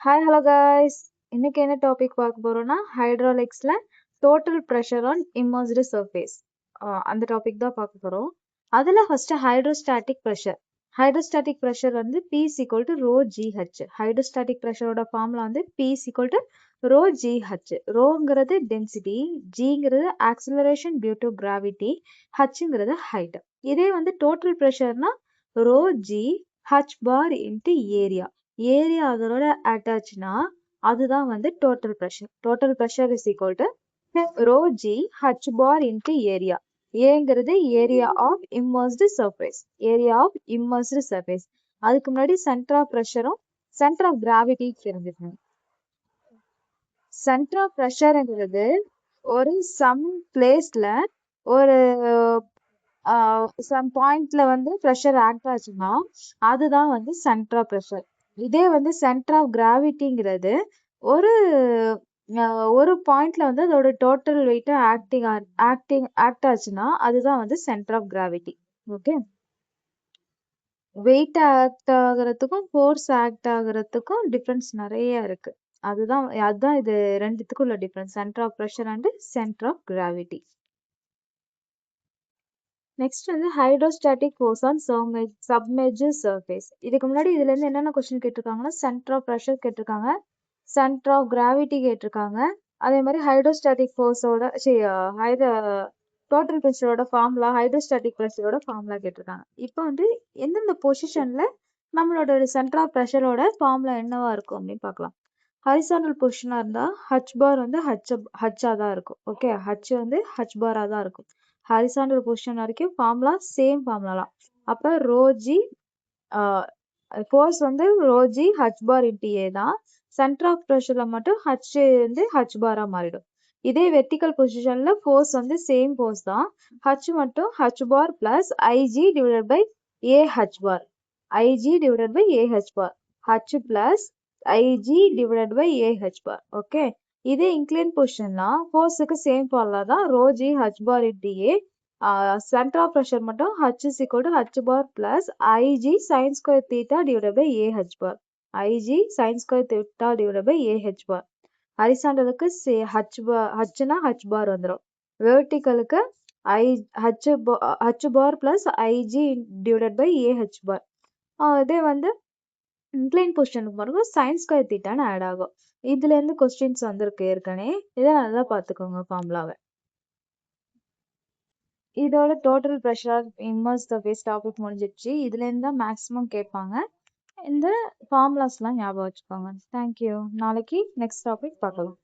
Hi hello guys, இன்னைக்கு என்ன topic பார்க்க போறோம்னா ஹைட்ராலிக்ஸ்ல total pressure on immersed surface அந்த டாபிக் தான் பார்க்க போறோம். அதுல first hydrostatic pressure. Hydrostatic pressure வந்து P is equal to rho GH. Hydrostatic ப்ரெஷரோட ஃபார்முலா வந்து P is equal to rho GH. ரோங்கிறது டென்சிட்டி, ஜிங்கிறது ஆக்சிலரேஷன் டியூ டு கிராவிட்டி, ஹச்ங்கிறது ஹைட். இதே வந்து டோட்டல் ப்ரெஷர்னா rho G H bar into area. Area அதோட அட்டாச்னா அதுதான் வந்து total pressure. Total pressure is equal to row G H bar into area. ஏங்கிறது area of immersed surface. Area of immersed surface. அதுக்கு முன்னாடி சென்டர் ஆஃப் ப்ரெஷரும் centre of gravity தெரிஞ்சுக்கணும். Centre of ப்ரெஷர்ங்கிறது ஒரு சம் பிளேஸ்ல ஒரு சம் பாயிண்ட்ல வந்து ப்ரெஷர் ஆக்ட் ஆச்சுன்னா அதுதான் வந்து சென்டர் ஆஃப் ப்ரெஷர். இதே வந்து சென்டர் ஆஃப் கிராவிட்டிங்கிறது ஒரு ஒரு பாயிண்ட்ல வந்து அதோட டோட்டல் வெயிட் ஆக்ட் ஆச்சுன்னா அதுதான் வந்து centre of gravity. Okay, weight act ஆகுறதுக்கும் ஃபோர்ஸ் ஆக்ட் ஆகுறதுக்கும் டிஃபரன்ஸ் நிறைய இருக்கு. அதுதான் இது ரெண்டுத்துக்கும் உள்ள difference, centre of pressure and centre of gravity. Next வந்து hydrostatic force on submerged surface. இதுக்கு முன்னாடி இதுல இருந்து என்னென்ன கொஸ்டின் கேட்டிருக்காங்கன்னா சென்டர் ஆஃப் ப்ரெஷர் கேட்டிருக்காங்க, சென்டர் ஆஃப் கிராவிட்டி கேட்டிருக்காங்க, அதே மாதிரி ஹைட்ரோஸ்டாட்டிக் ஃபோர்ஸோட டோட்டல் ப்ரெஷரோட ஃபார்முலா, ஹைட்ரோஸ்டாட்டிக் ப்ரெஷரோட ஃபார்முலா கேட்டிருக்காங்க. இப்போ வந்து எந்தெந்த பொசிஷன்ல நம்மளோட சென்டர் ஆஃப் ப்ரெஷரோட ஃபார்முலா என்னவா இருக்கும் அப்படின்னு பார்க்கலாம். ஹரிசாண்டல் பொசிஷனா இருந்தா ஹச் பார் வந்து ஹச்சா தான் இருக்கும். ஓகே, ஹச் வந்து ஹச் பாரா தான் இருக்கும். ஹரிசாண்டல் பொசிஷன் வரைக்கும் ஃபார்முலா சேம் ஃபார்முலா தான். அப்ப ரோஜி ஃபோர்ஸ் வந்து ரோஜி ஹச் பார் இன்டி ஏ தான். சென்டர் ஆஃப் ப்ரெஷர்ல மட்டும் ஹச் வந்து ஹச் பாரா மாறிடும். இதே வெர்டிக்கல் பொசிஷன்ல ஃபோர்ஸ் வந்து சேம் ஃபோர்ஸ் தான். ஹச் மட்டும் H bar plus IG divided by A H bar. IG divided by A H bar. H plus IG divided by A H bar. Okay, இதே incline பொசிஷன்னா ஃபோர்ஸுக்கு same formula தான், rho G H bar into A. Centre of pressure மட்டும் H is equal to H bar plus IG sine square theta divided by A H bar. IG sine square theta divided by A H bar. ஹரிசாண்டலுக்கு ஹச்னா H bar வந்துடும். வெர்டிக்கலுக்கு H bar plus IG divided by A H bar. இதே வந்து incline பொசிஷனுக்கு பாருங்க sine square தீட்டான்னு add ஆகும். இதுல இருந்து கொஸ்டின்ஸ் வந்திருக்கு ஏற்கனவே, இதை நல்லா பார்த்துக்கோங்க ஃபார்முலாவை. இதோட total pressure immerse surface topic முடிஞ்சிடுச்சு. இதுல இருந்து தான் மேக்ஸிமம் கேட்பாங்க. இந்த ஃபார்முலாஸ்லாம் ஞாபகம் வச்சுக்கோங்க. தேங்க்யூ. நாளைக்கு நெக்ஸ்ட் டாபிக் பார்க்கலாம்.